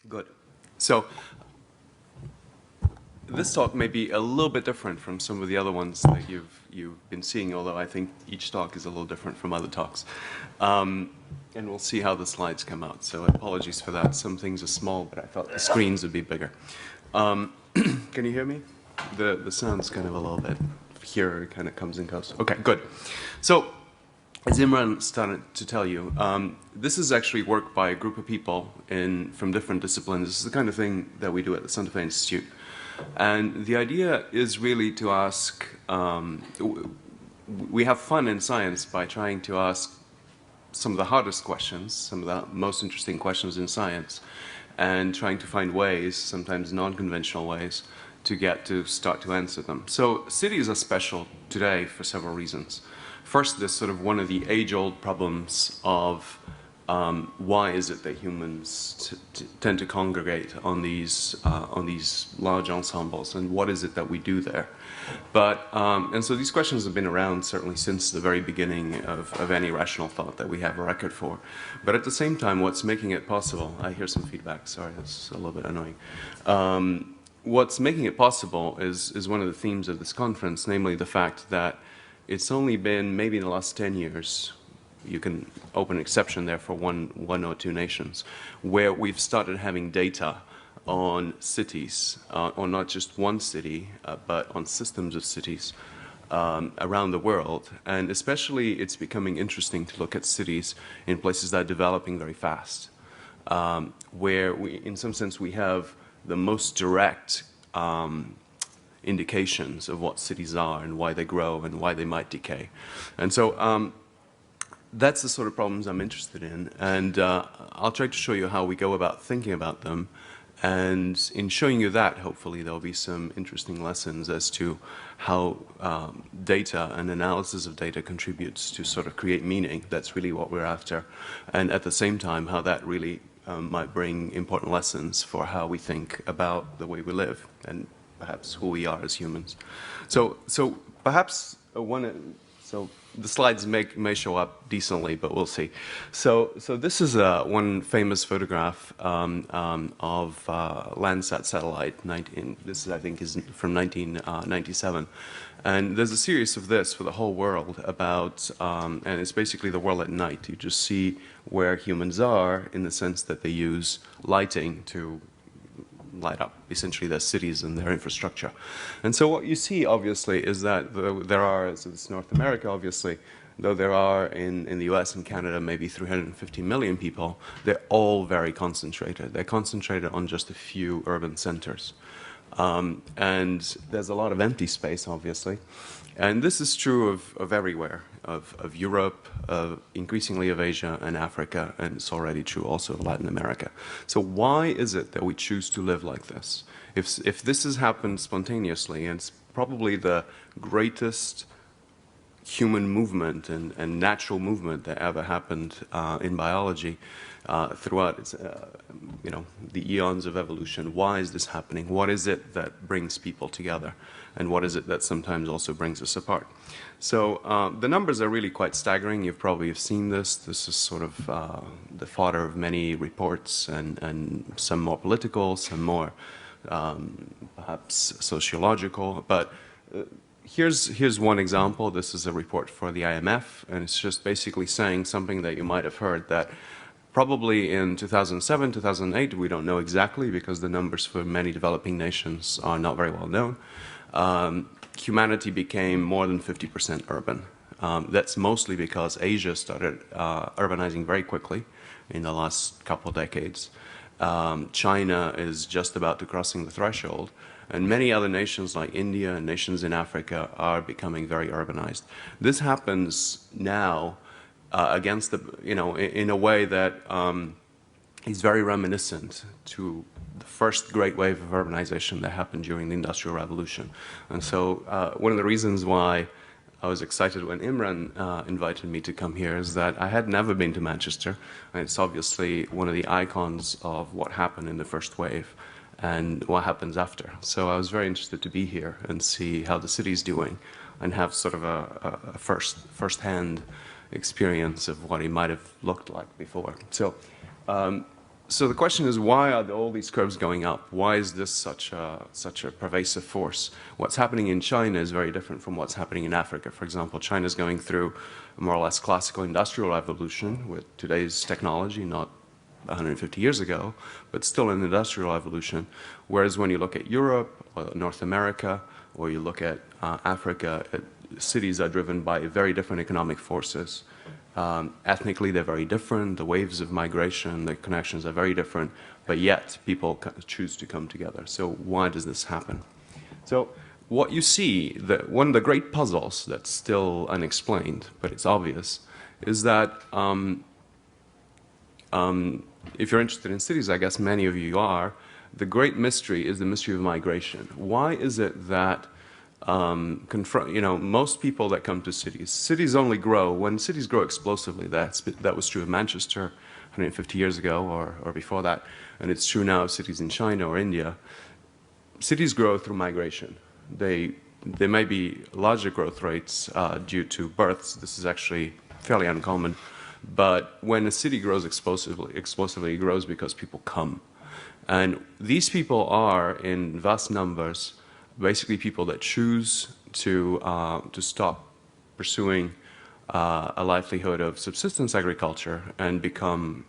Good. So this talk may be a little bit different from some of the other ones that you've been seeing, although I think each talk is a little different from other talks. And we'll see how the slides come out. So apologies for that. Some things are small, but I thought the screens would be bigger. Can you hear me? The sound's kind of a little bit here. It kind of comes and goes. Okay, good. So as Imran started to tell you, this is actually work by a group of people from different disciplines. This is the kind of thing that we do at the Santa Fe Institute. And the idea is really to ask, we have fun in science by trying to ask some of the hardest questions, some of the most interesting questions in science, and trying to find ways, sometimes non-conventional ways, to start to answer them. So cities are special today for several reasons. First, there's sort of one of the age-old problems of why is it that humans tend to congregate on these large ensembles, and what is it that we do there? But and so these questions have been around certainly since the very beginning of any rational thought that we have a record for. But at the same time, what's making it possible? I hear some feedback. Sorry, that's a little bit annoying. What's making it possible is one of the themes of this conference, namely the fact that it's only been maybe in the last 10 years, you can open an exception there for one or two nations, where we've started having data on cities, on not just one city, but on systems of cities around the world. And especially it's becoming interesting to look at cities in places that are developing very fast, where in some sense we have the most direct indications of what cities are and why they grow and why they might decay. And so that's the sort of problems I'm interested in, and I'll try to show you how we go about thinking about them. And in showing you that, hopefully there'll be some interesting lessons as to how data and analysis of data contributes to sort of create meaning. That's really what we're after. And at the same time, how that really might bring important lessons for how we think about the way we live and perhaps who we are as humans. So perhaps so the slides may show up decently, but we'll see. So this is one famous photograph of Landsat satellite. This I think is from 1997, and there's a series of this for the whole world about, and it's basically the world at night. You just see where humans are in the sense that they use lighting to light up essentially their cities and their infrastructure. And so what you see obviously is that there are, so it's North America obviously, though there are in the US and Canada maybe 350 million people, they're all very concentrated. They're concentrated on just a few urban centers. And there's a lot of empty space obviously. And this is true of everywhere, of Europe, increasingly of Asia and Africa, and it's already true also of Latin America. So why is it that we choose to live like this? If this has happened spontaneously, and it's probably the greatest human movement and natural movement that ever happened in biology throughout its, the eons of evolution. Why is this happening? What is it that brings people together? And what is it that sometimes also brings us apart? So the numbers are really quite staggering. You probably have seen this. This is sort of the fodder of many reports, and some more political, some more perhaps sociological. But here's one example. This is a report for the IMF, and it's just basically saying something that you might have heard, that probably in 2007, 2008, we don't know exactly because the numbers for many developing nations are not very well known, humanity became more than 50% urban. That's mostly because Asia started urbanizing very quickly in the last couple of decades. China is just about to crossing the threshold, and many other nations like India and nations in Africa are becoming very urbanized. This happens now against the, in a way that is very reminiscent to the first great wave of urbanization that happened during the Industrial Revolution. And so one of the reasons why I was excited when Imran invited me to come here is that I had never been to Manchester, and it's obviously one of the icons of what happened in the first wave and what happens after. So I was very interested to be here and see how the city's doing and have sort of a first-hand experience of what it might have looked like before. So So the question is, why are all these curves going up? Why is this such a pervasive force? What's happening in China is very different from what's happening in Africa. For example, China is going through a more or less classical industrial revolution with today's technology, not 150 years ago, but still an industrial evolution. Whereas when you look at Europe, or North America, or you look at Africa, cities are driven by very different economic forces. Ethnically, they're very different. The waves of migration, the connections are very different, but yet people choose to come together. So why does this happen? So what you see, one of the great puzzles that's still unexplained, but it's obvious, is that if you're interested in cities, I guess many of you are, the great mystery is the mystery of migration. Why is it that most people that come to cities only grow when cities grow explosively. That was true of Manchester 150 years ago or before that, and it's true now of cities in China or India. Cities grow through migration. There may be larger growth rates due to births. This is actually fairly uncommon, but when a city grows explosively, it grows because people come, and these people are in vast numbers basically people that choose to stop pursuing a livelihood of subsistence agriculture and become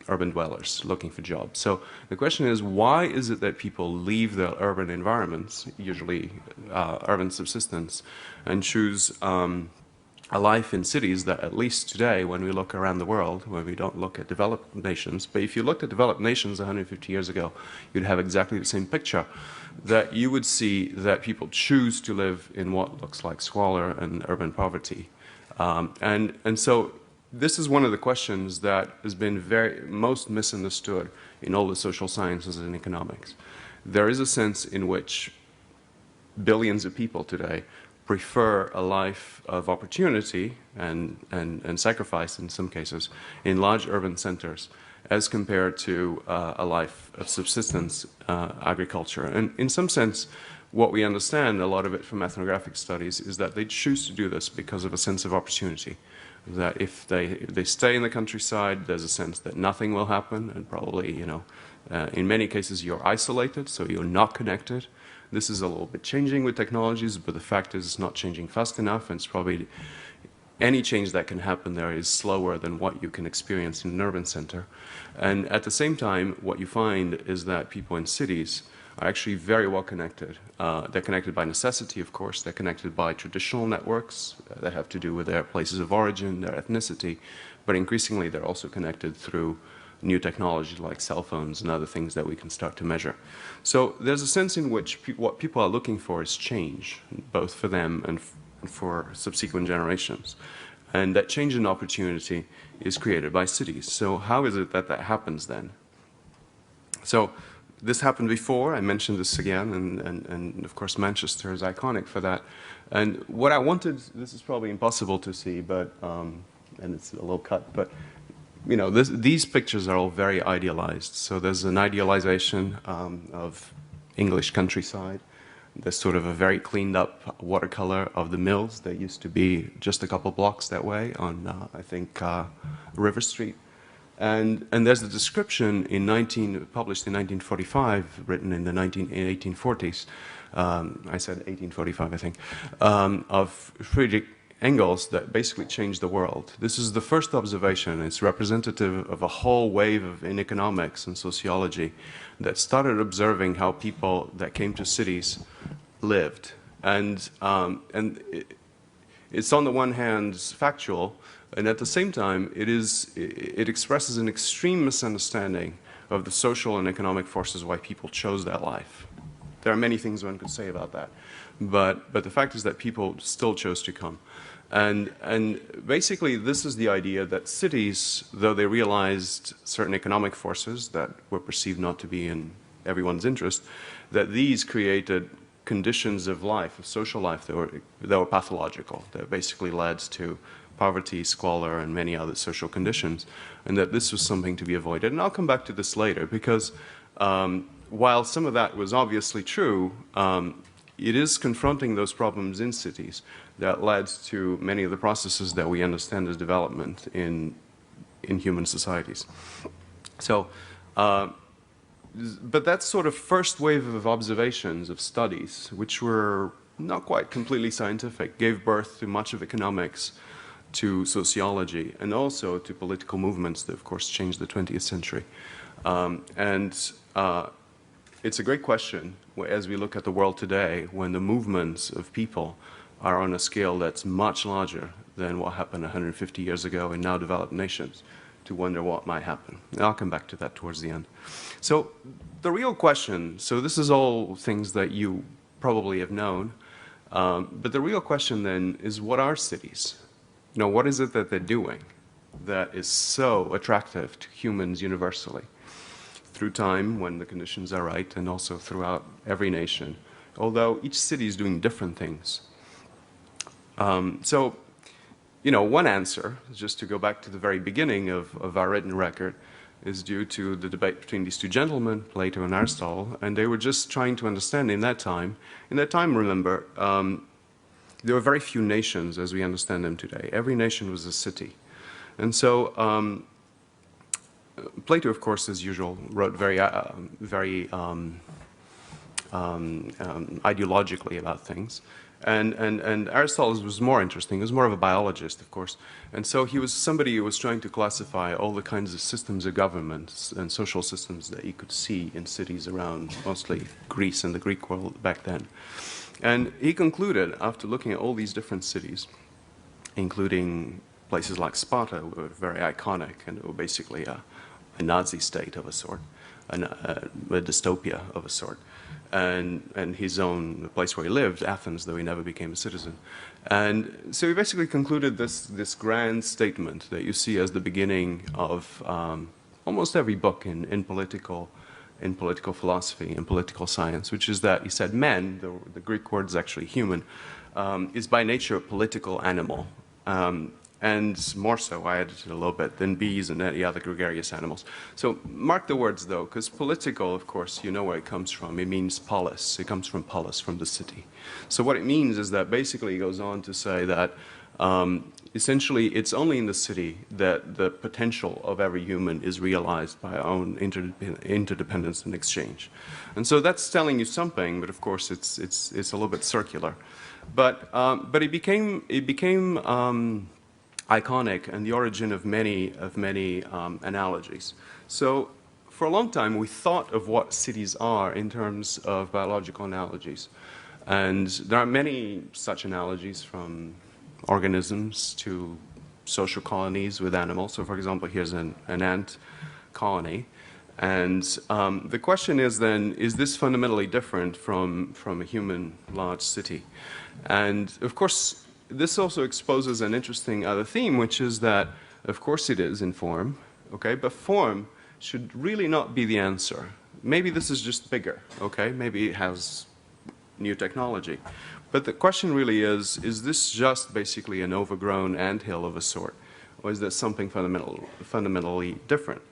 urban dwellers looking for jobs. So the question is, why is it that people leave their urban environments, usually urban subsistence, and choose a life in cities that, at least today, when we look around the world, when we don't look at developed nations, but if you looked at developed nations 150 years ago, you'd have exactly the same picture, that you would see that people choose to live in what looks like squalor and urban poverty. And so this is one of the questions that has been most misunderstood in all the social sciences and economics. There is a sense in which billions of people today prefer a life of opportunity and sacrifice, in some cases, in large urban centers as compared to a life of subsistence agriculture. And in some sense, what we understand, a lot of it from ethnographic studies, is that they choose to do this because of a sense of opportunity. That if they stay in the countryside, there's a sense that nothing will happen, and probably, in many cases, you're isolated, so you're not connected. This is a little bit changing with technologies, but the fact is it's not changing fast enough, and it's probably any change that can happen there is slower than what you can experience in an urban center. And at the same time, what you find is that people in cities are actually very well connected. They're connected by necessity, of course. They're connected by traditional networks that have to do with their places of origin, their ethnicity, but increasingly they're also connected through new technology like cell phones and other things that we can start to measure. So there's a sense in which what people are looking for is change, both for them and for subsequent generations. And that change in opportunity is created by cities. So how is it that that happens then? So this happened before. I mentioned this again, and of course Manchester is iconic for that. And what I wanted, this is probably impossible to see, but and it's a little cut, but these pictures are all very idealized. So there's an idealization of English countryside. There's sort of a very cleaned up watercolor of the mills that used to be just a couple blocks that way on, I think, River Street. And there's a description published in 1945, written in the 1840s. I said 1845, I think, of Friedrich Engels that basically changed the world. This is the first observation. It's representative of a whole wave in economics and sociology that started observing how people that came to cities lived. And it's on the one hand factual, and at the same time it expresses an extreme misunderstanding of the social and economic forces why people chose that life. There are many things one could say about that, but the fact is that people still chose to come. And basically this is the idea that cities, though they realized certain economic forces that were perceived not to be in everyone's interest, that these created conditions of life, of social life, that were pathological, that basically led to poverty, squalor, and many other social conditions, and that this was something to be avoided. And I'll come back to this later, because while some of that was obviously true, it is confronting those problems in cities that led to many of the processes that we understand as development in human societies. So But that sort of first wave of observations, of studies, which were not quite completely scientific, gave birth to much of economics, to sociology, and also to political movements that, of course, changed the 20th century. It's a great question as we look at the world today, when the movements of people are on a scale that's much larger than what happened 150 years ago in now developed nations, to wonder what might happen. And I'll come back to that towards the end. So the real question, so this is all things that you probably have known, but the real question then is, what are cities? You know, what is it that they're doing that is so attractive to humans universally through time when the conditions are right, and also throughout every nation, although each city is doing different things. So, you know, one answer, just to go back to the very beginning of our written record, is due to the debate between these two gentlemen, Plato and Aristotle, and they were just trying to understand in that time. In that time, remember, there were very few nations as we understand them today. Every nation was a city. And so Plato, of course, as usual, wrote very ideologically about things. And Aristotle was more interesting. He was more of a biologist, of course. And so he was somebody who was trying to classify all the kinds of systems of governments and social systems that you could see in cities around mostly Greece and the Greek world back then. And he concluded, after looking at all these different cities, including places like Sparta, were very iconic and were basically a Nazi state of a sort, a dystopia of a sort, and his own, the place where he lived, Athens, though he never became a citizen. And so he basically concluded this grand statement that you see as the beginning of almost every book in political philosophy and political science, which is that he said men, the Greek word is actually human, is by nature a political animal. And more so, I added it a little bit, than bees and any other gregarious animals. So mark the words, though, because political, of course, you know where it comes from. It means polis. It comes from polis, from the city. So what it means is that basically he goes on to say that essentially it's only in the city that the potential of every human is realized by our own interdependence and exchange. And so that's telling you something, but of course it's a little bit circular. But it became iconic and the origin of many analogies. So for a long time we thought of what cities are in terms of biological analogies. And there are many such analogies, from organisms to social colonies with animals. So for example, here's an ant colony. And the question is then, is this fundamentally different from a human large city? And of course, this also exposes an interesting other theme, which is that, of course it is in form, okay, but form should really not be the answer. Maybe this is just bigger, okay, maybe it has new technology. But the question really is this just basically an overgrown anthill of a sort, or is there something fundamentally different?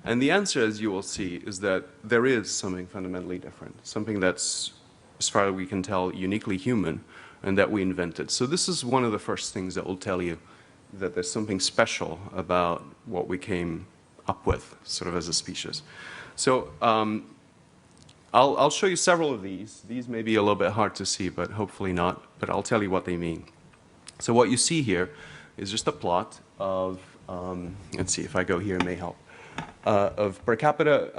And the answer, as you will see, is that there is something fundamentally different, something that's, as far as we can tell, uniquely human, and that we invented. So this is one of the first things that will tell you that there's something special about what we came up with, sort of as a species. So I'll show you several of these. These may be a little bit hard to see, but hopefully not, but I'll tell you what they mean. So what you see here is just a plot of, let's see if I go here, it may help, of per capita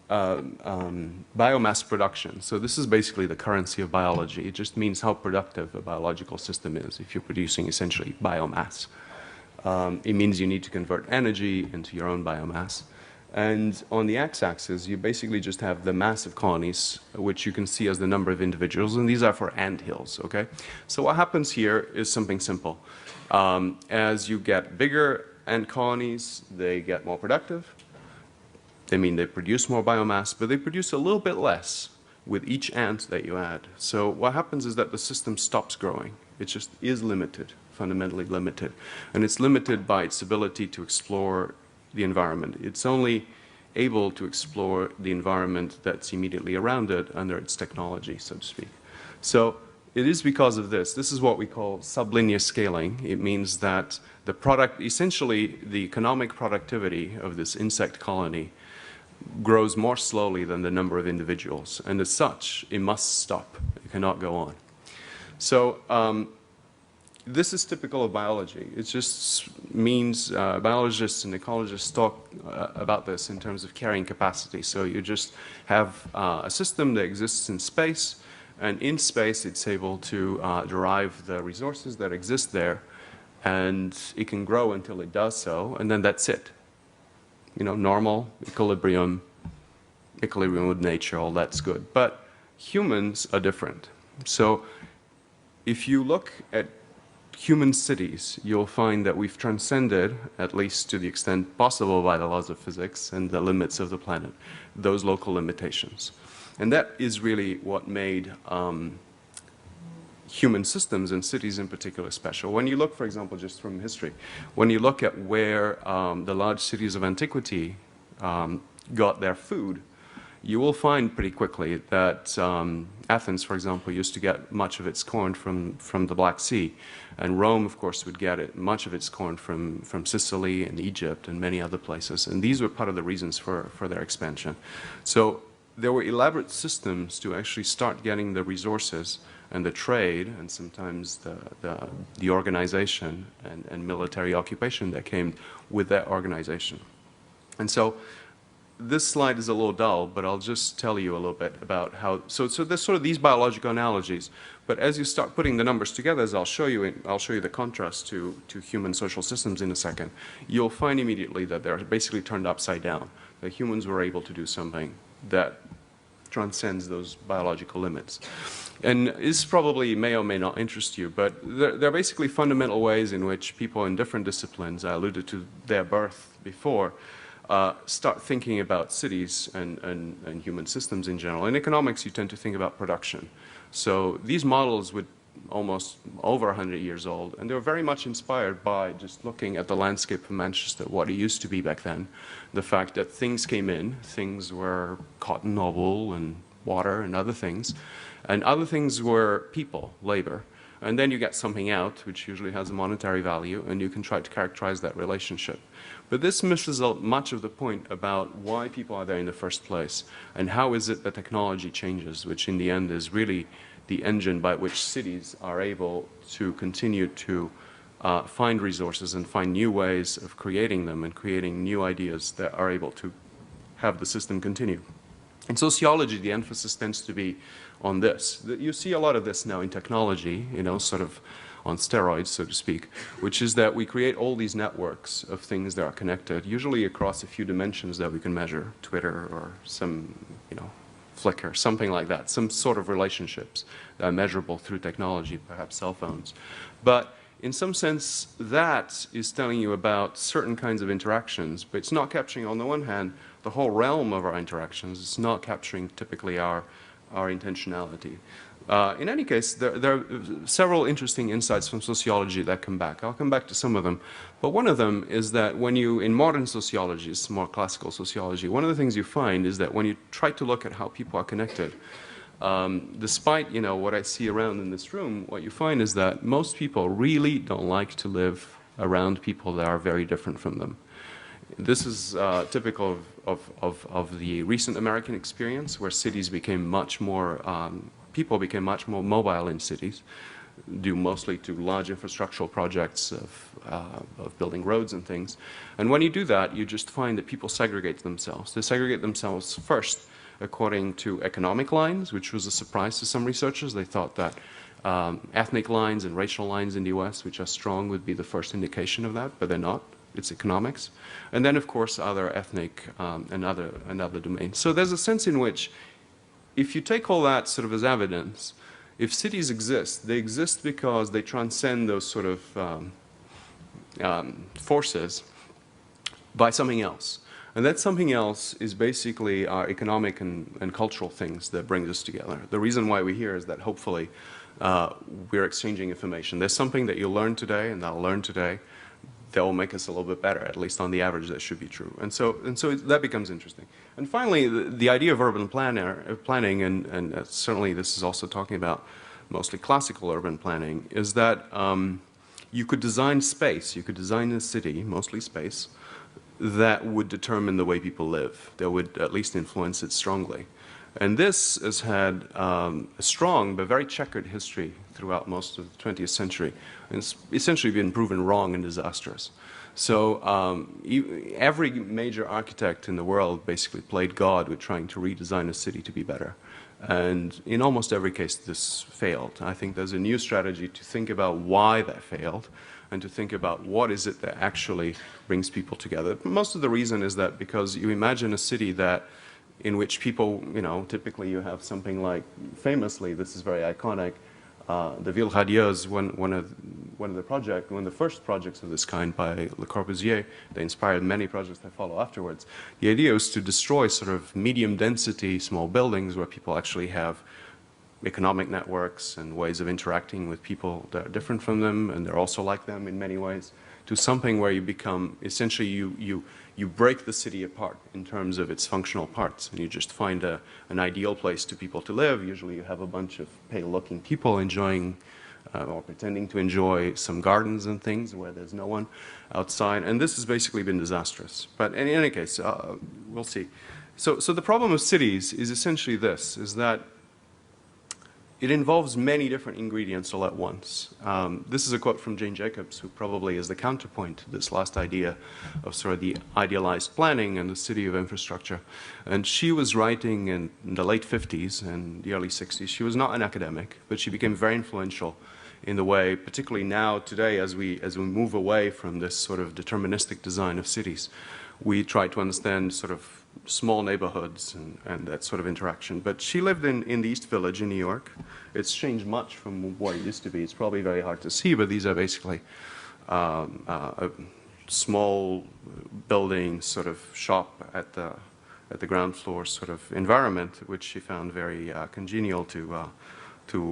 biomass production. So this is basically the currency of biology. It just means how productive a biological system is if you're producing essentially biomass. It means you need to convert energy into your own biomass. And on the x-axis, you basically just have the mass of colonies, which you can see as the number of individuals, and these are for anthills, okay? So what happens here is something simple. As you get bigger ant colonies, they get more productive. They mean they produce more biomass, but they produce a little bit less with each ant that you add. So what happens is that the system stops growing. It just is limited, fundamentally limited. And it's limited by its ability to explore the environment. It's only able to explore the environment that's immediately around it under its technology, so to speak. So it is because of this. This is what we call sublinear scaling. It means that the product, essentially the economic productivity of this insect colony grows more slowly than the number of individuals. And as such, it must stop. It cannot go on. So this is typical of biology. It just means biologists and ecologists talk about this in terms of carrying capacity. So you just have a system that exists in space, and in space it's able to derive the resources that exist there, and it can grow until it does so, and then that's it. You know, normal, equilibrium with nature, all that's good. But humans are different. So if you look at human cities, you'll find that we've transcended, at least to the extent possible by the laws of physics and the limits of the planet, those local limitations. And that is really what made human systems and cities in particular special. When you look, for example, just from history, when you look at where the large cities of antiquity got their food, you will find pretty quickly that Athens, for example, used to get much of its corn from the Black Sea. And Rome, of course, would get much of its corn from Sicily and Egypt and many other places. And these were part of the reasons for their expansion. So there were elaborate systems to actually start getting the resources and the trade and sometimes the organization and military occupation that came with that organization. And so this slide is a little dull, but I'll just tell you a little bit about how. So there's sort of these biological analogies, but as you start putting the numbers together, as I'll show you the contrast to human social systems in a second, you'll find immediately that they're basically turned upside down. That humans were able to do something that transcends those biological limits. And this probably may or may not interest you, but there are basically fundamental ways in which people in different disciplines, I alluded to their birth before, start thinking about cities and human systems in general. In economics, you tend to think about production. So these models would almost over 100 years old, and they were very much inspired by just looking at the landscape of Manchester, what it used to be back then, the fact that things came in, things were cotton or wool and water and other things were people, labor. And then you get something out, which usually has a monetary value, and you can try to characterize that relationship. But this misses much of the point about why people are there in the first place, and how is it that technology changes, which in the end is really the engine by which cities are able to continue to find resources and find new ways of creating them and creating new ideas that are able to have the system continue. In sociology, the emphasis tends to be on this. You see a lot of this now in technology, you know, sort of on steroids, so to speak, which is that we create all these networks of things that are connected, usually across a few dimensions that we can measure, Twitter or some, you know, Flickr, something like that, some sort of relationships that are measurable through technology, perhaps cell phones. But in some sense, that is telling you about certain kinds of interactions, but it's not capturing, on the one hand, the whole realm of our interactions. It's not capturing typically our intentionality. In any case, there are several interesting insights from sociology that come back. I'll come back to some of them. But one of them is that when you, in modern sociology, it's more classical sociology, one of the things you find is that when you try to look at how people are connected, despite, you know, what I see around in this room, what you find is that most people really don't like to live around people that are very different from them. This is typical of the recent American experience, where cities became much more, people became much more mobile in cities, due mostly to large infrastructural projects of building roads and things. And when you do that, you just find that people segregate themselves. They segregate themselves first according to economic lines, which was a surprise to some researchers. They thought that ethnic lines and racial lines in the US, which are strong, would be the first indication of that, but they're not. It's economics. And then, of course, other ethnic and other domains. So there's a sense in which, if you take all that sort of as evidence, if cities exist, they exist because they transcend those sort of forces by something else. And that something else is basically our economic and cultural things that bring us together. The reason why we're here is that hopefully we're exchanging information. There's something that you'll learn today and I'll learn today that will make us a little bit better. At least on the average, that should be true. And so that becomes interesting. And finally, the idea of urban planning, and certainly this is also talking about mostly classical urban planning, is that you could design space, you could design a city, mostly space, that would determine the way people live, that would at least influence it strongly. And this has had a strong but very checkered history throughout most of the 20th century. And it's essentially been proven wrong and disastrous. So every major architect in the world basically played God with trying to redesign a city to be better. And in almost every case, this failed. I think there's a new strategy to think about why that failed and to think about what is it that actually brings people together. Most of the reason is that because you imagine a city that in which people, typically you have something like, famously, this is very iconic, the Ville Radieuse, one of the first projects of this kind by Le Corbusier. They inspired many projects that follow afterwards. The idea was to destroy sort of medium density small buildings where people actually have economic networks and ways of interacting with people that are different from them, and they're also like them in many ways, to something where you become, essentially you break the city apart in terms of its functional parts, and you just find an ideal place to people to live. Usually you have a bunch of pale-looking people enjoying or pretending to enjoy some gardens and things where there's no one outside, and this has basically been disastrous. But in any case, we'll see. So the problem of cities is essentially this, is that it involves many different ingredients all at once. This is a quote from Jane Jacobs, who probably is the counterpoint to this last idea of sort of the idealized planning and the city of infrastructure. And she was writing in the late 50s and the early 60s. She was not an academic, but she became very influential in the way, particularly now, today, as we move away from this sort of deterministic design of cities, we try to understand sort of small neighborhoods and that sort of interaction. But she lived in the East Village in New York. It's changed much from what it used to be. It's probably very hard to see, but these are basically small buildings, sort of shop at the ground floor sort of environment, which she found very congenial to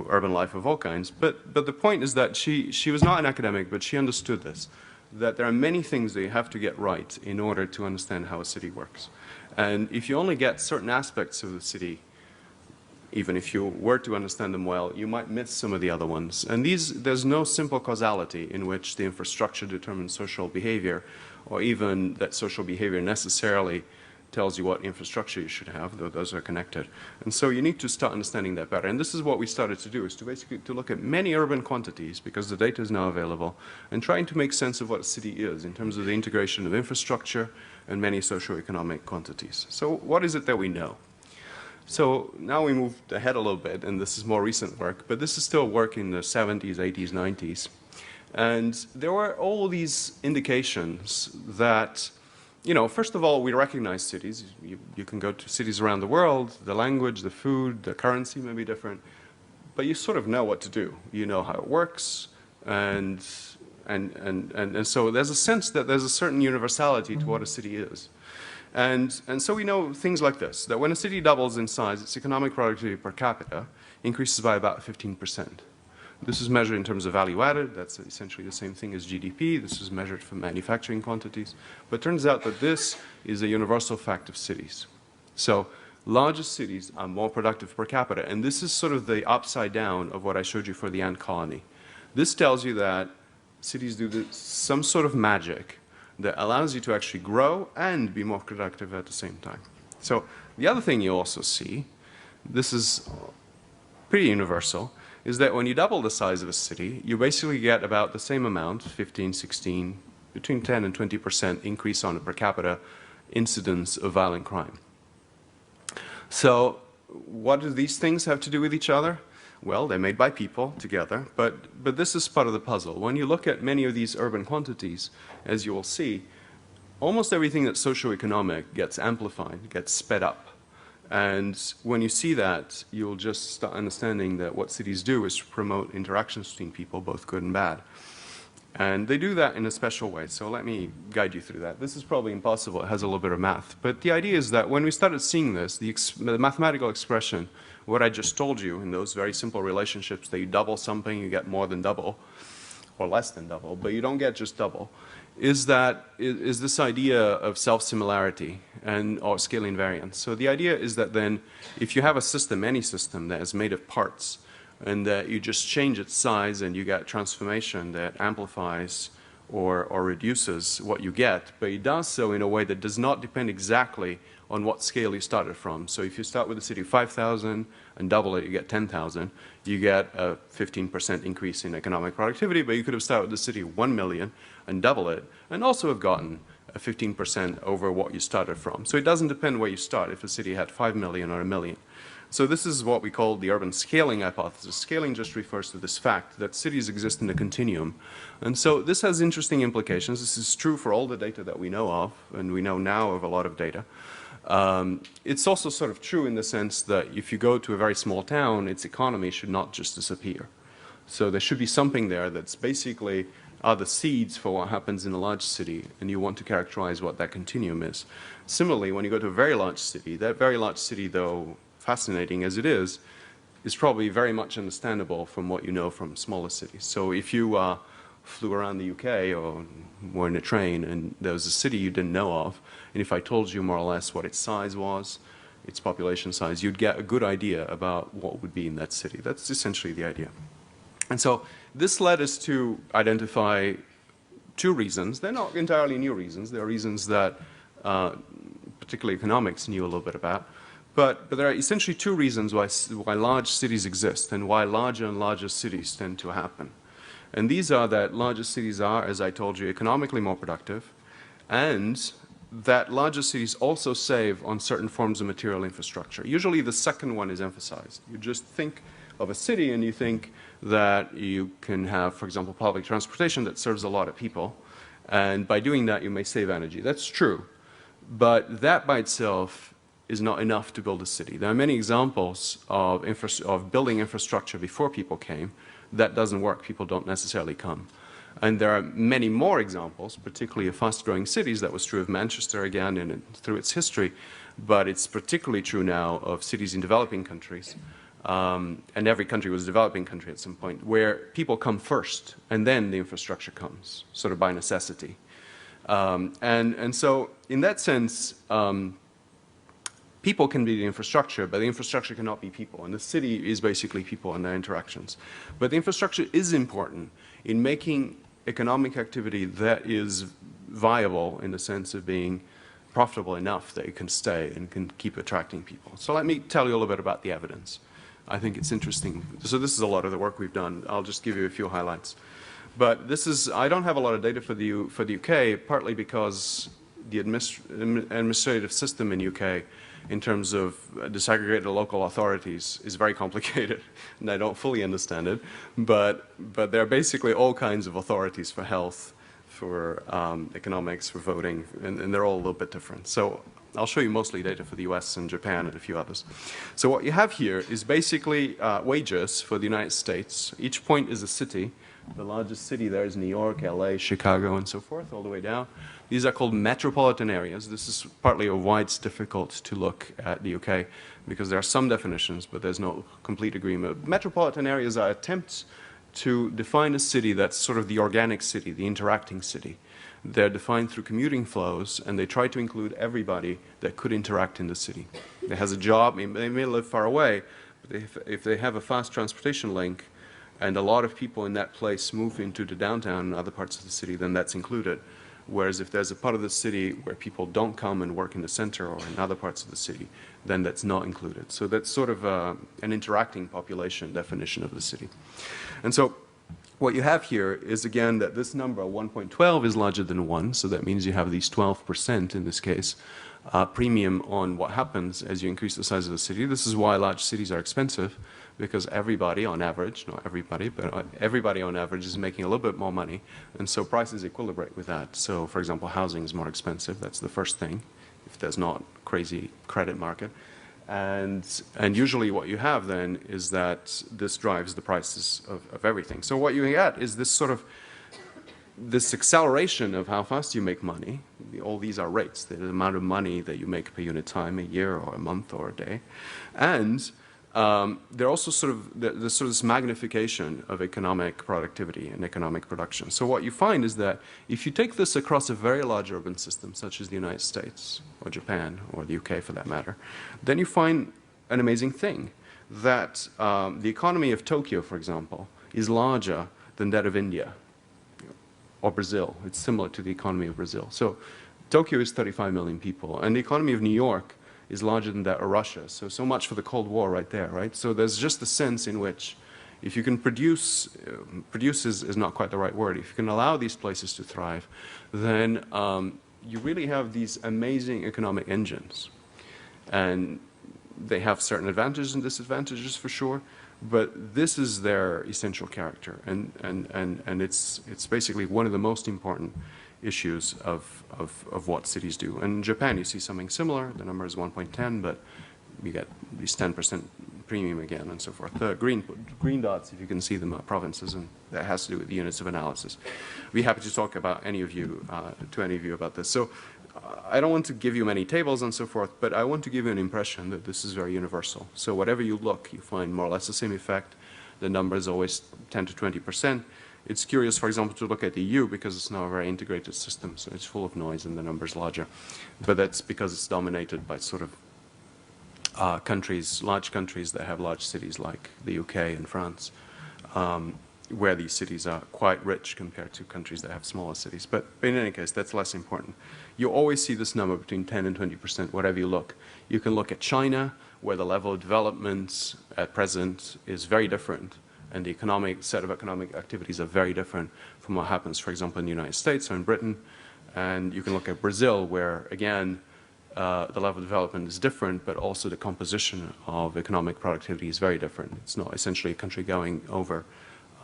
urban life of all kinds. But the point is that she was not an academic, but she understood this, that there are many things that you have to get right in order to understand how a city works. And if you only get certain aspects of the city, even if you were to understand them well, you might miss some of the other ones. And there's no simple causality in which the infrastructure determines social behavior, or even that social behavior necessarily tells you what infrastructure you should have, though those are connected. And so you need to start understanding that better. And this is what we started to do, is to basically to look at many urban quantities, because the data is now available, and trying to make sense of what a city is in terms of the integration of infrastructure and many socioeconomic quantities. So what is it that we know? So now we moved ahead a little bit, and this is more recent work, but this is still work in the 70s, 80s, 90s. And there were all these indications that, first of all, we recognize cities. You can go to cities around the world. The language, the food, the currency may be different, but you sort of know what to do. You know how it works, and so there's a sense that there's a certain universality to what a city is. And so we know things like this, that when a city doubles in size, its economic productivity per capita increases by about 15%. This is measured in terms of value added. That's essentially the same thing as GDP. This is measured for manufacturing quantities. But it turns out that this is a universal fact of cities. So larger cities are more productive per capita. And this is sort of the upside down of what I showed you for the ant colony. This tells you that cities do some sort of magic that allows you to actually grow and be more productive at the same time. So the other thing you also see, this is pretty universal, is that when you double the size of a city, you basically get about the same amount, 15, 16, between 10 and 20% increase on a per capita incidence of violent crime. So what do these things have to do with each other? Well, they're made by people together, but this is part of the puzzle. When you look at many of these urban quantities, as you will see, almost everything that's socioeconomic gets amplified, gets sped up. And when you see that, you'll just start understanding that what cities do is to promote interactions between people, both good and bad. And they do that in a special way. So let me guide you through that. This is probably impossible. It has a little bit of math. But the idea is that when we started seeing this, the mathematical expression, what I just told you in those very simple relationships, that you double something, you get more than double, or less than double, but you don't get just double, is this idea of self-similarity or scale invariance. So the idea is that then, if you have a system, any system that is made of parts, and that you just change its size and you get transformation that amplifies or reduces what you get, but it does so in a way that does not depend exactly on what scale you started from. So if you start with a city of 5,000 and double it, you get 10,000. You get a 15% increase in economic productivity, but you could have started with a city of 1 million and double it, and also have gotten a 15% over what you started from. So it doesn't depend where you start, if a city had 5 million or a million. So this is what we call the urban scaling hypothesis. Scaling just refers to this fact that cities exist in a continuum. And so this has interesting implications. This is true for all the data that we know of, and we know now of a lot of data. It's also sort of true in the sense that if you go to a very small town, its economy should not just disappear. So there should be something there that's basically are the seeds for what happens in a large city, and you want to characterize what that continuum is. Similarly, when you go to a very large city, that very large city, though fascinating as it is probably very much understandable from what you know from smaller cities. So if you flew around the UK or were in a train and there was a city you didn't know of, and if I told you more or less what its size was, its population size, you'd get a good idea about what would be in that city. That's essentially the idea. And so this led us to identify two reasons. They're not entirely new reasons. They're reasons that particularly economics knew a little bit about. But there are essentially two reasons why large cities exist and why larger and larger cities tend to happen. And these are that larger cities are, as I told you, economically more productive, and that larger cities also save on certain forms of material infrastructure. Usually the second one is emphasized. You just think of a city and you think that you can have, for example, public transportation that serves a lot of people, and by doing that you may save energy. That's true, but that by itself is not enough to build a city. There are many examples of building infrastructure before people came. That doesn't work. People don't necessarily come. And there are many more examples, particularly of fast-growing cities. That was true of Manchester again through its history, but it's particularly true now of cities in developing countries. And every country was a developing country at some point, where people come first and then the infrastructure comes, sort of by necessity. And so in that sense, people can be the infrastructure, but the infrastructure cannot be people. And the city is basically people and their interactions. But the infrastructure is important in making economic activity that is viable in the sense of being profitable enough that it can stay and can keep attracting people. So let me tell you a little bit about the evidence. I think it's interesting. So this is a lot of the work we've done. I'll just give you a few highlights. But this is, I don't have a lot of data for the UK, partly because the administrative system in UK in terms of disaggregated local authorities is very complicated, and I don't fully understand it. But there are basically all kinds of authorities for health, for economics, for voting, and they're all a little bit different. So I'll show you mostly data for the US and Japan and a few others. So what you have here is basically wages for the United States. Each point is a city. The largest city there is New York, LA, Chicago, and so forth, all the way down. These are called metropolitan areas. This is partly why it's difficult to look at the UK, because there are some definitions, but there's no complete agreement. Metropolitan areas are attempts to define a city that's sort of the organic city, the interacting city. They're defined through commuting flows, and they try to include everybody that could interact in the city. That has a job, they may live far away, but if they have a fast transportation link, and a lot of people in that place move into the downtown and other parts of the city, then that's included. Whereas if there's a part of the city where people don't come and work in the center or in other parts of the city, then that's not included. So that's sort of an interacting population definition of the city. And so what you have here is, again, that this number, 1.12, is larger than 1. So that means you have these 12% in this case, premium on what happens as you increase the size of the city. This is why large cities are expensive, because everybody on average, not everybody, but everybody on average is making a little bit more money, and so prices equilibrate with that. So, for example, housing is more expensive. That's the first thing, if there's not crazy credit market. And usually what you have then is that this drives the prices of everything. So what you get is this sort of this acceleration of how fast you make money. All these are rates, the amount of money that you make per unit time, a year or a month or a day. And they're also sort of there's sort of this magnification of economic productivity and economic production. So what you find is that if you take this across a very large urban system, such as the United States or Japan or the UK for that matter, then you find an amazing thing, that the economy of Tokyo, for example, is larger than that of India. or Brazil. It's similar to the economy of Brazil. So Tokyo is 35 million people, and the economy of New York is larger than that of Russia. So much for the Cold War right there, right? So there's just a sense in which if you can produce is not quite the right word, if you can allow these places to thrive, then you really have these amazing economic engines. And they have certain advantages and disadvantages for sure, but this is their essential character. And it's basically one of the most important issues of what cities do. And in Japan, you see something similar. The number is 1.10, but you get these 10% premium again and so forth. The green dots, if you can see them, are provinces, and that has to do with the units of analysis. I'd be happy to talk about any of you, about this. So I don't want to give you many tables and so forth, but I want to give you an impression that this is very universal. So whatever you look, you find more or less the same effect. The number is always 10 to 20%. It's curious, for example, to look at the EU because it's now a very integrated system, so it's full of noise and the number is larger. But that's because it's dominated by sort of large countries that have large cities like the UK and France, where these cities are quite rich compared to countries that have smaller cities. But in any case, that's less important. You always see this number between 10 and 20%, whatever you look. You can look at China, where the level of development at present is very different, and the set of economic activities are very different from what happens, for example, in the United States or in Britain. And you can look at Brazil, where, again, the level of development is different, but also the composition of economic productivity is very different. It's not essentially a country going over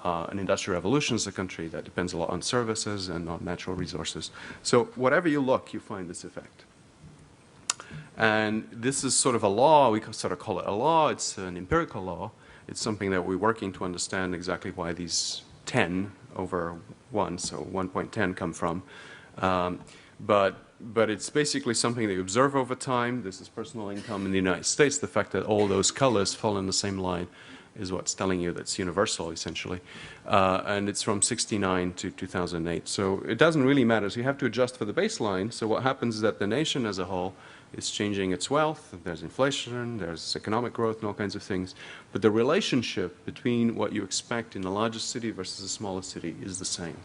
an industrial revolution. It's a country that depends a lot on services and on natural resources. So whatever you look, you find this effect. And this is sort of a law. We sort of call it a law. It's an empirical law. It's something that we're working to understand exactly why these 10 over 1, so 1.10, come from. But it's basically something that you observe over time. This is personal income in the United States. The fact that all those colors fall in the same line is what's telling you that's universal, essentially. And it's from 1969 to 2008. So it doesn't really matter. So you have to adjust for the baseline. So what happens is that the nation as a whole is changing its wealth. There's inflation, there's economic growth, and all kinds of things. But the relationship between what you expect in the largest city versus the smallest city is the same.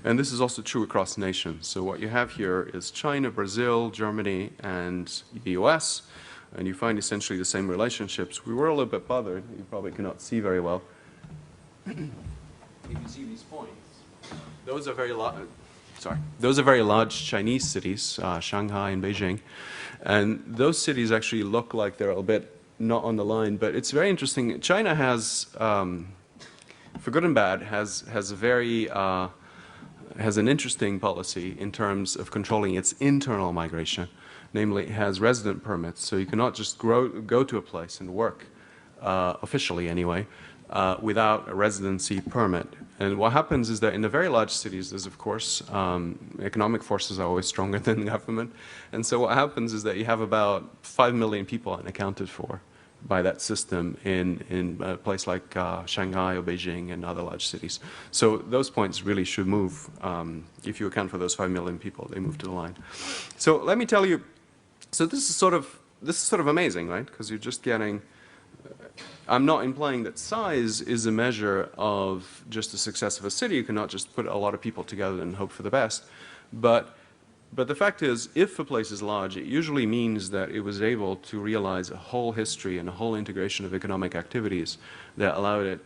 And this is also true across nations. So what you have here is China, Brazil, Germany, and the US. And you find essentially the same relationships. We were a little bit bothered. You probably cannot see very well. You can see these points. Those are very large. Those are very large Chinese cities, Shanghai and Beijing. And those cities actually look like they're a little bit not on the line. But it's very interesting. China has, for good and bad, has an interesting policy in terms of controlling its internal migration. Namely, it has resident permits, so you cannot just go to a place and work, officially anyway, without a residency permit. And what happens is that in the very large cities, there's of course, economic forces are always stronger than the government. And so what happens is that you have about 5 million people unaccounted for by that system in a place like Shanghai or Beijing and other large cities. So those points really should move. If you account for those 5 million people, they move to the line. So let me tell you, so this is sort of amazing, right? Because you're just getting, I'm not implying that size is a measure of just the success of a city. You cannot just put a lot of people together and hope for the best. But the fact is, if a place is large, it usually means that it was able to realize a whole history and a whole integration of economic activities that allowed it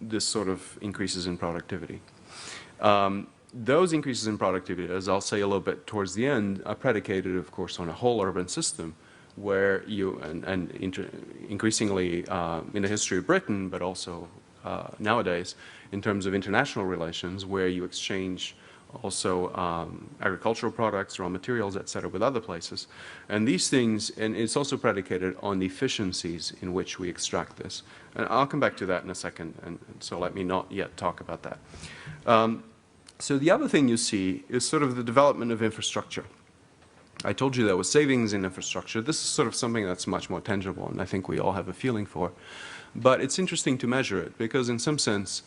this sort of increases in productivity. Those increases in productivity, as I'll say a little bit towards the end, are predicated, of course, on a whole urban system where you, increasingly in the history of Britain, but also nowadays, in terms of international relations, where you exchange also agricultural products, raw materials, etc., with other places. And these things, and it's also predicated on the efficiencies in which we extract this. And I'll come back to that in a second, and so let me not yet talk about that. So the other thing you see is sort of the development of infrastructure. I told you there was savings in infrastructure. This is sort of something that's much more tangible, and I think we all have a feeling for. But it's interesting to measure it, because in some sense,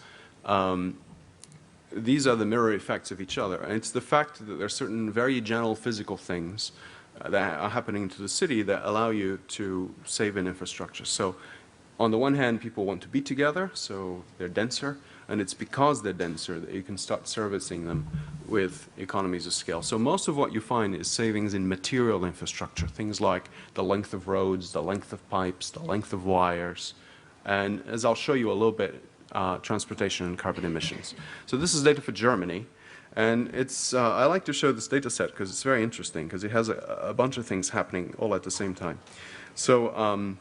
these are the mirror effects of each other. And it's the fact that there are certain very general physical things that are happening to the city that allow you to save in infrastructure. So on the one hand, people want to be together, so they're denser. And it's because they're denser that you can start servicing them with economies of scale. So most of what you find is savings in material infrastructure, things like the length of roads, the length of pipes, the length of wires, and as I'll show you a little bit, transportation and carbon emissions. So this is data for Germany. And it's, I like to show this data set because it's very interesting because it has a bunch of things happening all at the same time. So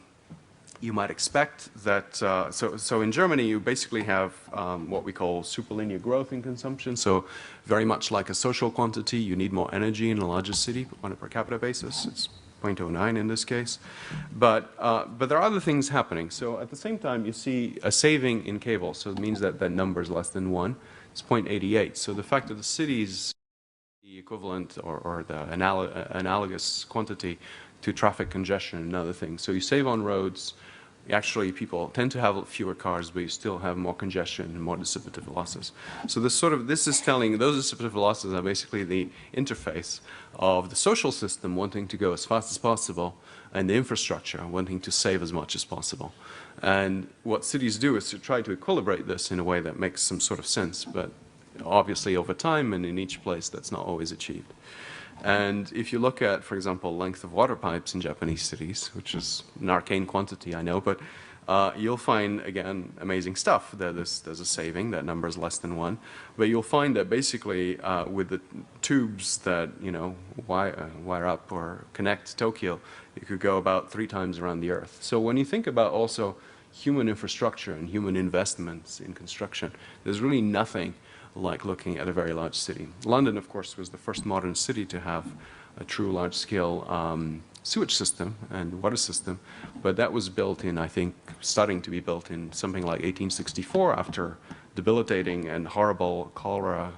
you might expect that, so in Germany you basically have what we call superlinear growth in consumption. So very much like a social quantity, you need more energy in a larger city on a per capita basis. It's 0.09 in this case. But there are other things happening. So at the same time you see a saving in cable. So it means that that number is less than 1. It's 0.88. So the fact that the city's the equivalent or the analogous quantity to traffic congestion and other things. So you save on roads. Actually, people tend to have fewer cars, but you still have more congestion and more dissipative losses. So this is telling, those dissipative losses are basically the interface of the social system wanting to go as fast as possible and the infrastructure wanting to save as much as possible. And what cities do is to try to equilibrate this in a way that makes some sort of sense, but obviously over time and in each place that's not always achieved. And if you look at, for example, length of water pipes in Japanese cities, which is an arcane quantity, I know, but you'll find, again, amazing stuff. There's a saving. That number is less than 1. But you'll find that basically with the tubes that, you know, wire up or connect Tokyo, you could go about 3 times around the Earth. So when you think about also human infrastructure and human investments in construction, there's really nothing like looking at a very large city. London, of course, was the first modern city to have a true large-scale sewage system and water system, but that was built in, I think, starting to be built in something like 1864 after debilitating and horrible cholera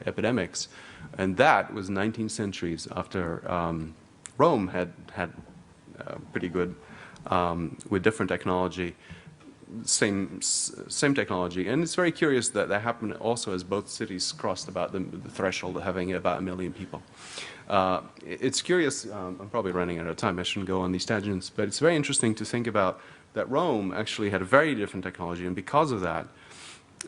epidemics, and that was 19 centuries after Rome had pretty good, with different technology, same technology. And it's very curious that that happened also as both cities crossed about the threshold of having about 1 million people. It's curious, I'm probably running out of time, I shouldn't go on these tangents, but it's very interesting to think about that Rome actually had a very different technology, and because of that,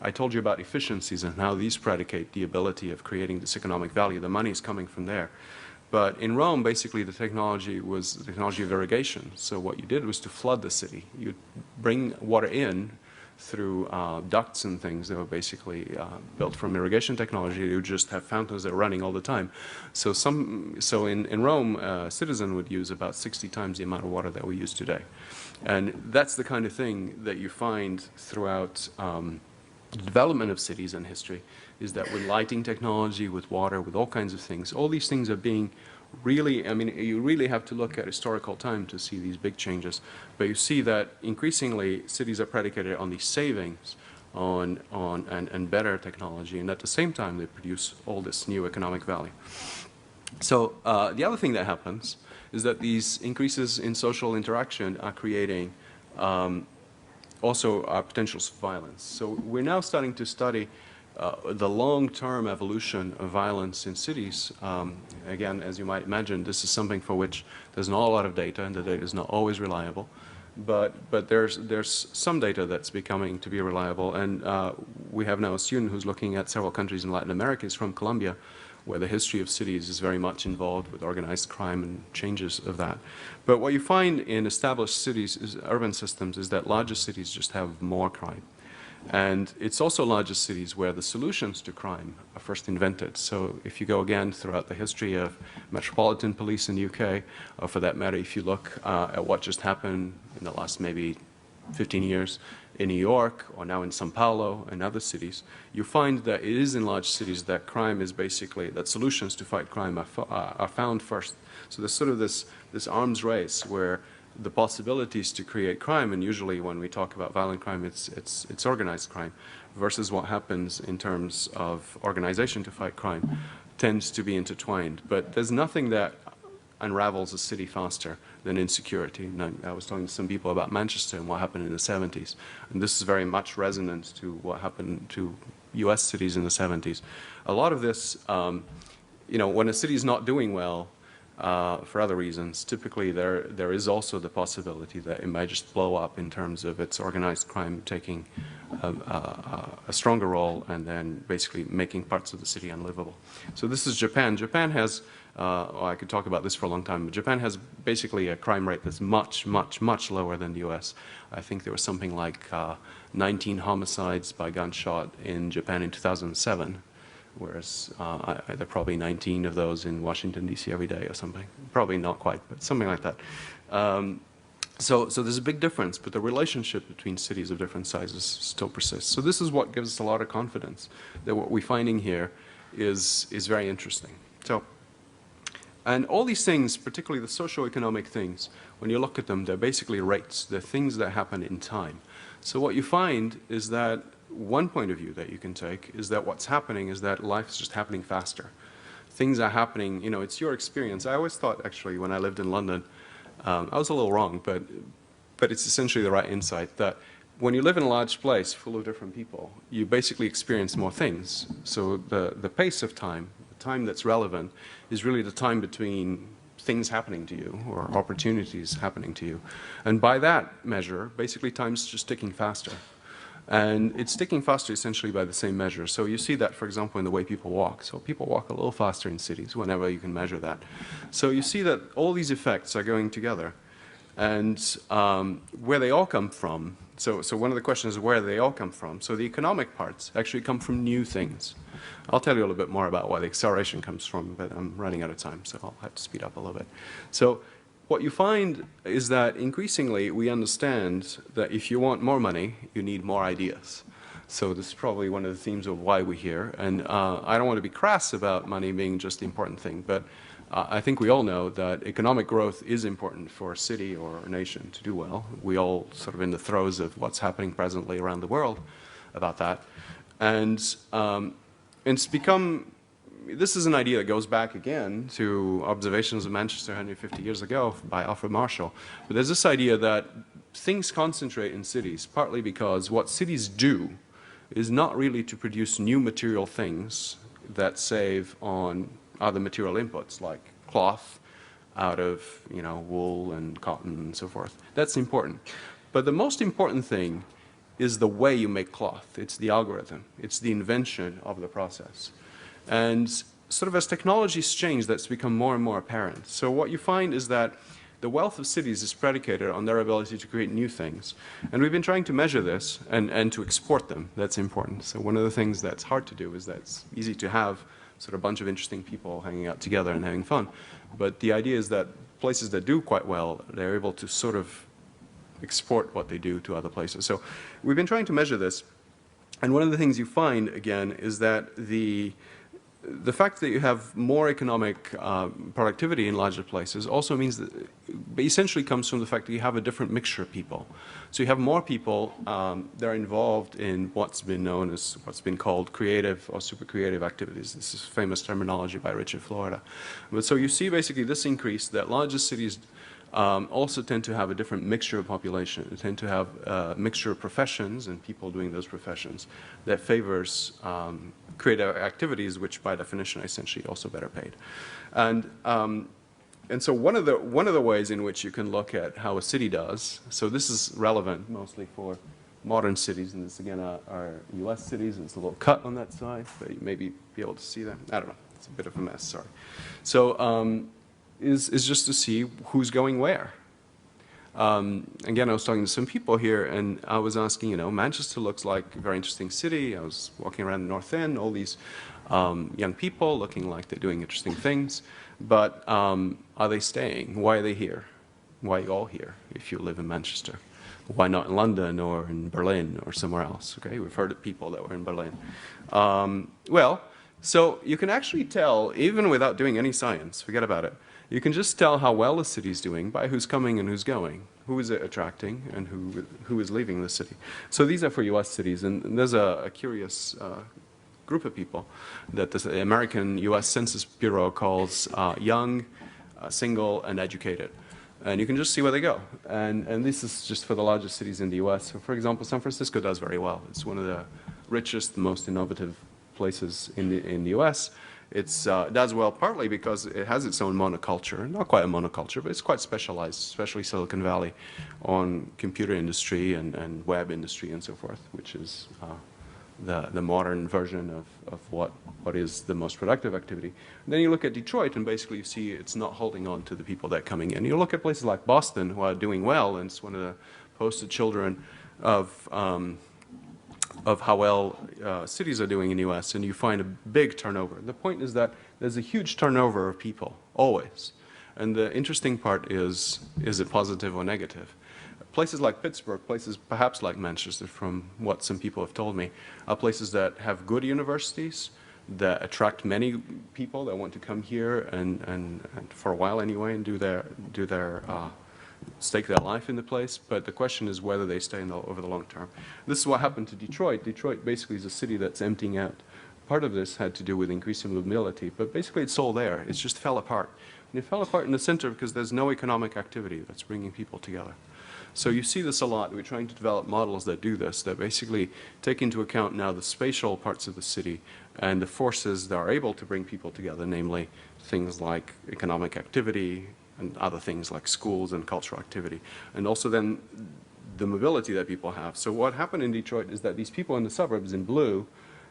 I told you about efficiencies and how these predicate the ability of creating this economic value. The money is coming from there. But in Rome, basically, the technology was the technology of irrigation. So what you did was to flood the city. You'd bring water in through ducts and things that were basically built from irrigation technology. You would just have fountains that were running all the time. So in Rome, a citizen would use about 60 times the amount of water that we use today. And that's the kind of thing that you find throughout the development of cities in history, is that with lighting technology, with water, with all kinds of things, all these things are being really, I mean, you really have to look at historical time to see these big changes. But you see that increasingly cities are predicated on these savings and better technology, and at the same time they produce all this new economic value. So the other thing that happens is that these increases in social interaction are creating also potentials for violence. So we're now starting to study the long-term evolution of violence in cities. Again, as you might imagine, this is something for which there's not a lot of data, and the data is not always reliable. But there's some data that's becoming to be reliable, and we have now a student who's looking at several countries in Latin America. He's from Colombia, where the history of cities is very much involved with organized crime and changes of that. But what you find in established cities, urban systems, is that larger cities just have more crime. And it's also larger cities where the solutions to crime are first invented. So if you go again throughout the history of metropolitan police in the UK, or for that matter, if you look at what just happened in the last maybe 15 years in New York, or now in São Paulo and other cities, you find that it is in large cities that crime is basically, that solutions to fight crime are found first. So there's sort of this arms race where the possibilities to create crime, and usually when we talk about violent crime, it's organized crime, versus what happens in terms of organization to fight crime, tends to be intertwined. But there's nothing that unravels a city faster than insecurity. And I was talking to some people about Manchester and what happened in the 70s. And this is very much resonant to what happened to US cities in the 70s. A lot of this, you know, when a city is not doing well, for other reasons, typically there is also the possibility that it might just blow up in terms of its organized crime taking a stronger role, and then basically making parts of the city unlivable. So this is Japan. Japan has, well, I could talk about this for a long time, but Japan has basically a crime rate that's much, much, much lower than the US. I think there was something like 19 homicides by gunshot in Japan in 2007. Whereas there are probably 19 of those in Washington, D.C. every day or something. Probably not quite, but something like that. So there's a big difference, but the relationship between cities of different sizes still persists. So this is what gives us a lot of confidence that what we're finding here is very interesting. So, and all these things, particularly the socioeconomic things, when you look at them, they're basically rates. They're things that happen in time. So what you find is that one point of view that you can take is that what's happening is that life is just happening faster. Things are happening, you know, it's your experience. I always thought, actually, when I lived in London, I was a little wrong, but it's essentially the right insight, that when you live in a large place full of different people, you basically experience more things. So the pace of time, the time that's relevant, is really the time between things happening to you or opportunities happening to you. And by that measure, basically time's just ticking faster. And it's ticking faster essentially by the same measure. So you see that, for example, in the way people walk. So people walk a little faster in cities whenever you can measure that. So you see that all these effects are going together. And where they all come from, so one of the questions is where they all come from. So the economic parts actually come from new things. I'll tell you a little bit more about where the acceleration comes from, but I'm running out of time, so I'll have to speed up a little bit. So what you find is that increasingly we understand that if you want more money, you need more ideas. So this is probably one of the themes of why we're here. And I don't want to be crass about money being just the important thing, but I think we all know that economic growth is important for a city or a nation to do well. We all sort of in the throes of what's happening presently around the world about that. And it's become, this is an idea that goes back again to observations of Manchester 150 years ago by Alfred Marshall. But there's this idea that things concentrate in cities, partly because what cities do is not really to produce new material things that save on other material inputs like cloth out of, you know, wool and cotton and so forth. That's important. But the most important thing is the way you make cloth. It's the algorithm. It's the invention of the process. And sort of as technologies change, that's become more and more apparent. So what you find is that the wealth of cities is predicated on their ability to create new things. And we've been trying to measure this and to export them. That's important. So one of the things that's hard to do is that it's easy to have sort of a bunch of interesting people hanging out together and having fun. But the idea is that places that do quite well, they're able to sort of export what they do to other places. So we've been trying to measure this. And one of the things you find, again, is that the fact that you have more economic productivity in larger places also means that essentially comes from the fact that you have a different mixture of people. So you have more people that are involved in what's been known as what's been called creative or super creative activities. This is famous terminology by Richard Florida. But so you see basically this increase that larger cities also tend to have a different mixture of population. They tend to have a mixture of professions and people doing those professions that favors creative activities, which by definition are essentially also better paid. And so one of the ways in which you can look at how a city does, so this is relevant mostly for modern cities, and this again are US cities, and it's a little cut on that side, but you may be able to see that. I don't know, it's a bit of a mess, sorry. So is just to see who's going where. Again, I was talking to some people here, and I was asking, you know, Manchester looks like a very interesting city. I was walking around the North End, all these young people looking like they're doing interesting things. But are they staying? Why are they here? Why are you all here if you live in Manchester? Why not in London or in Berlin or somewhere else? Okay, we've heard of people that were in Berlin. Well, so you can actually tell, even without doing any science, forget about it, you can just tell how well the city's doing by who's coming and who's going, who is it attracting, and who is leaving the city. So these are for US cities, and there's a curious group of people that the American US Census Bureau calls young, single, and educated. And you can just see where they go. And this is just for the largest cities in the US. So for example, San Francisco does very well. It's one of the richest, most innovative places in the US. It does well partly because it has its own monoculture, not quite a monoculture, but it's quite specialized, especially Silicon Valley, on computer industry and web industry and so forth, which is the modern version of what is the most productive activity. And then you look at Detroit, and basically you see it's not holding on to the people that are coming in. You look at places like Boston, who are doing well, and it's one of the poster children of how well cities are doing in the U.S., and you find a big turnover. The point is that there's a huge turnover of people, always. And the interesting part is it positive or negative? Places like Pittsburgh, places perhaps like Manchester, from what some people have told me, are places that have good universities, that attract many people that want to come here and for a while anyway, and stake their life in the place. But the question is whether they stay over the long term. This is what happened to Detroit. Detroit basically is a city that's emptying out. Part of this had to do with increasing mobility, but basically it's all there. It just fell apart. And it fell apart in the center because there's no economic activity that's bringing people together. So you see this a lot. We're trying to develop models that do this, that basically take into account now the spatial parts of the city and the forces that are able to bring people together, namely things like economic activity and other things like schools and cultural activity, and also then the mobility that people have. So what happened in Detroit is that these people in the suburbs in blue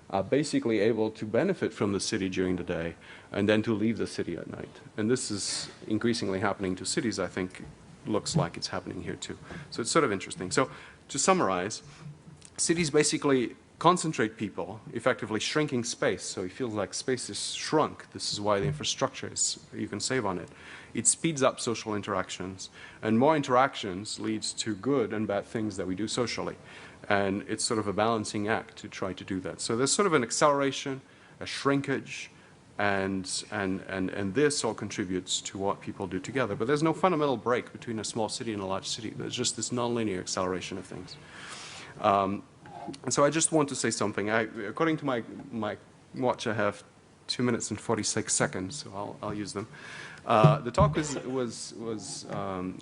are basically able to benefit from the city during the day and then to leave the city at night. And this is increasingly happening to cities, I think. Looks like it's happening here too. So it's sort of interesting. So to summarize, cities basically concentrate people, effectively shrinking space. So it feels like space is shrunk. This is why the infrastructure is, you can save on it. It speeds up social interactions, and more interactions leads to good and bad things that we do socially. And it's sort of a balancing act to try to do that. So there's sort of an acceleration, a shrinkage, and this all contributes to what people do together. But there's no fundamental break between a small city and a large city. There's just this nonlinear acceleration of things. And so I just want to say something. According to my watch, I have 2 minutes and 46 seconds, so I'll use them. The talk was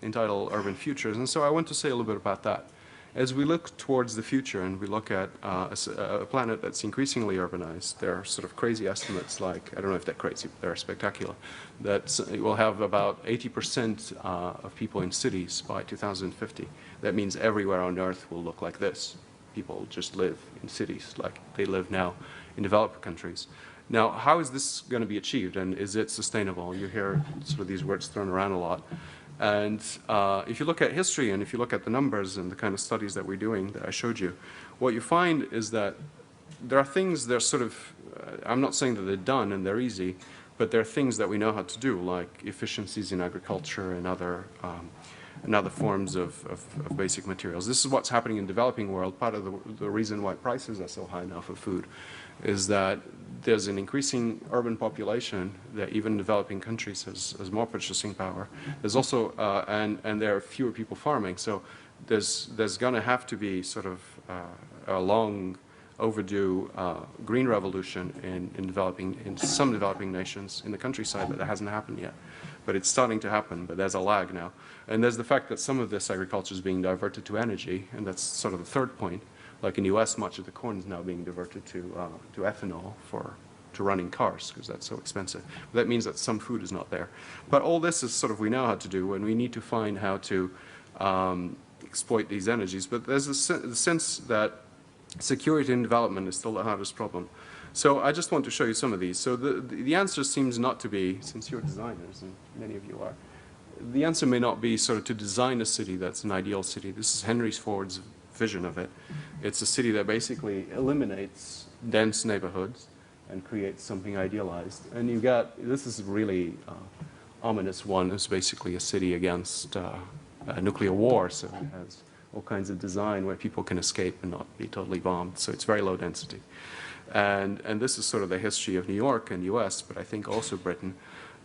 entitled Urban Futures, and so I want to say a little bit about that. As we look towards the future and we look at a planet that's increasingly urbanized, there are sort of crazy estimates, like, I don't know if they're crazy, but they're spectacular, that it will have about 80% of people in cities by 2050. That means everywhere on Earth will look like this. People just live in cities like they live now in developed countries. Now, how is this going to be achieved, and is it sustainable? You hear sort of these words thrown around a lot. And if you look at history and if you look at the numbers and the kind of studies that we're doing that I showed you, what you find is that there are things that are sort of, I'm not saying that they're done and they're easy, but there are things that we know how to do, like efficiencies in agriculture and other forms of basic materials. This is what's happening in the developing world. Part of the reason why prices are so high now for food is that there's an increasing urban population that even in developing countries has more purchasing power. There's also, and there are fewer people farming, so there's going to have to be sort of a long overdue green revolution in some developing nations in the countryside, but that hasn't happened yet. But it's starting to happen, but there's a lag now. And there's the fact that some of this agriculture is being diverted to energy, and that's sort of the third point. Like in the US, much of the corn is now being diverted to ethanol to running cars, because that's so expensive. But that means that some food is not there. But all this is sort of we know how to do, and we need to find how to exploit these energies. But there's the sense that security and development is still the hardest problem. So I just want to show you some of these. So the answer seems not to be, since you're designers, and many of you are, the answer may not be sort of to design a city that's an ideal city. This is Henry Ford's vision of it. It's a city that basically eliminates dense neighborhoods and creates something idealized. And you got, this is really ominous one. It's basically a city against a nuclear war, so it has all kinds of design where people can escape and not be totally bombed. So it's very low density. And this is sort of the history of New York and US, but I think also Britain,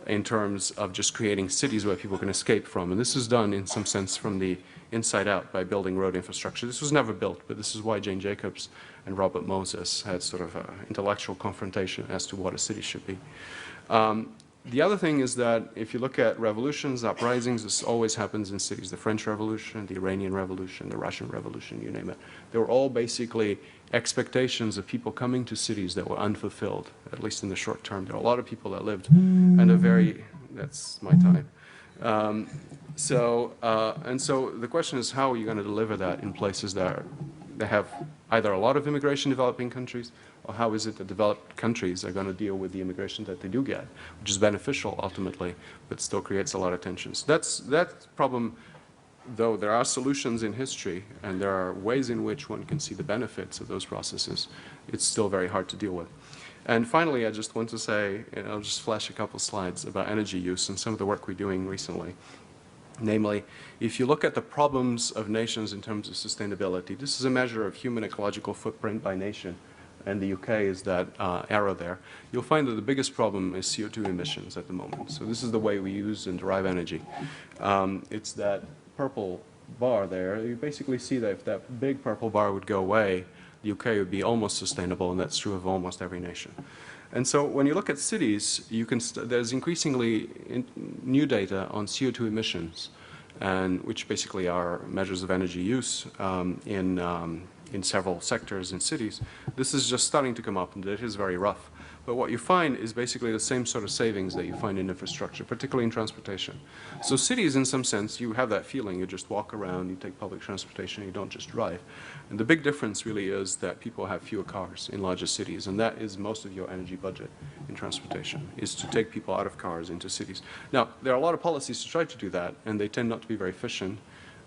in terms of just creating cities where people can escape from. And this is done in some sense from the inside out by building road infrastructure. This was never built, but this is why Jane Jacobs and Robert Moses had sort of an intellectual confrontation as to what a city should be. The other thing is that if you look at revolutions, uprisings, this always happens in cities. The French Revolution, the Iranian Revolution, the Russian Revolution, you name it. They were all basically expectations of people coming to cities that were unfulfilled, at least in the short term. There are a lot of people that lived and a very, that's my time. So the question is, how are you going to deliver that in places that have either a lot of immigration in developing countries, or how is it that developed countries are going to deal with the immigration that they do get, which is beneficial ultimately, but still creates a lot of tensions. That problem, though there are solutions in history and there are ways in which one can see the benefits of those processes, it's still very hard to deal with. And finally, I just want to say, and I'll just flash a couple slides about energy use and some of the work we're doing recently. Namely, if you look at the problems of nations in terms of sustainability, this is a measure of human ecological footprint by nation, and the UK is that arrow there. You'll find that the biggest problem is CO2 emissions at the moment. So this is the way we use and derive energy. It's that purple bar there. You basically see that if that big purple bar would go away, the UK would be almost sustainable, and that's true of almost every nation. And so when you look at cities, you can there's increasingly new data on CO2 emissions, and which basically are measures of energy use in several sectors in cities. This is just starting to come up, and it is very rough. But what you find is basically the same sort of savings that you find in infrastructure, particularly in transportation. So cities, in some sense, you have that feeling. You just walk around, you take public transportation, you don't just drive. And the big difference really is that people have fewer cars in larger cities, and that is most of your energy budget in transportation, is to take people out of cars into cities. Now, there are a lot of policies to try to do that, and they tend not to be very efficient.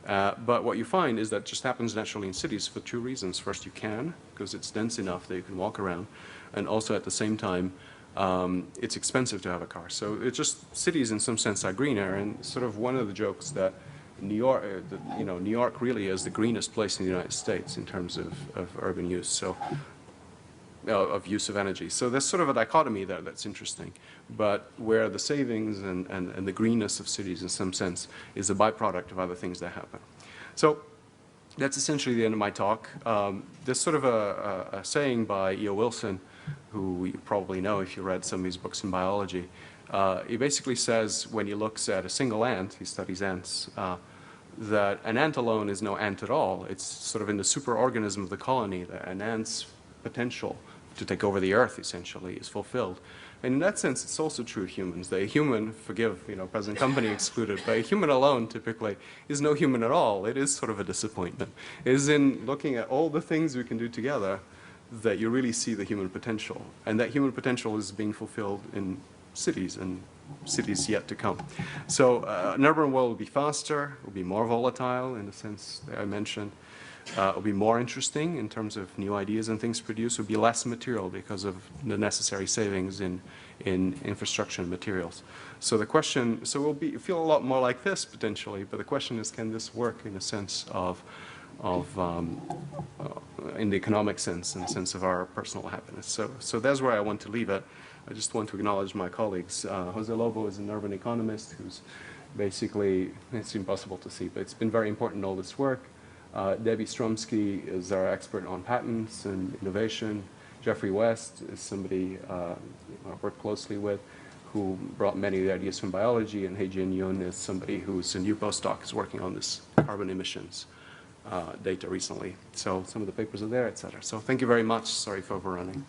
But what you find is that just happens naturally in cities for two reasons. First, you can, because it's dense enough that you can walk around. And also at the same time, it's expensive to have a car. So it's just, cities in some sense are greener, and sort of one of the jokes that New York, New York really is the greenest place in the United States in terms of urban use, so of use of energy. So there's sort of a dichotomy there that's interesting, but where the savings and the greenness of cities in some sense is a byproduct of other things that happen. So that's essentially the end of my talk. There's sort of a saying by E.O. Wilson, who you probably know if you read some of his books in biology. He basically says when he looks at a single ant, he studies ants, that an ant alone is no ant at all. It's sort of in the superorganism of the colony that an ant's potential to take over the earth, essentially, is fulfilled. And in that sense, it's also true of humans. The human, forgive, present company excluded, but a human alone typically is no human at all. It is sort of a disappointment. It is in looking at all the things we can do together that you really see the human potential. And that human potential is being fulfilled in cities and cities yet to come. So an urban world will be faster, will be more volatile in the sense that I mentioned. It will be more interesting in terms of new ideas and things produced. It will be less material because of the necessary savings in infrastructure and materials. So the question, so we'll feel a lot more like this potentially, but the question is, can this work in a sense of in the economic sense, in the sense of our personal happiness. So that's where I want to leave it. I just want to acknowledge my colleagues. Jose Lobo is an urban economist who's basically, it's impossible to see, but it's been very important in all this work. Debbie Stromsky is our expert on patents and innovation. Jeffrey West is somebody I work closely with, who brought many of the ideas from biology, and Hei-Jin Yoon is somebody who's a new postdoc, is working on this carbon emissions data recently. So some of the papers are there, et cetera. So thank you very much. Sorry for overrunning.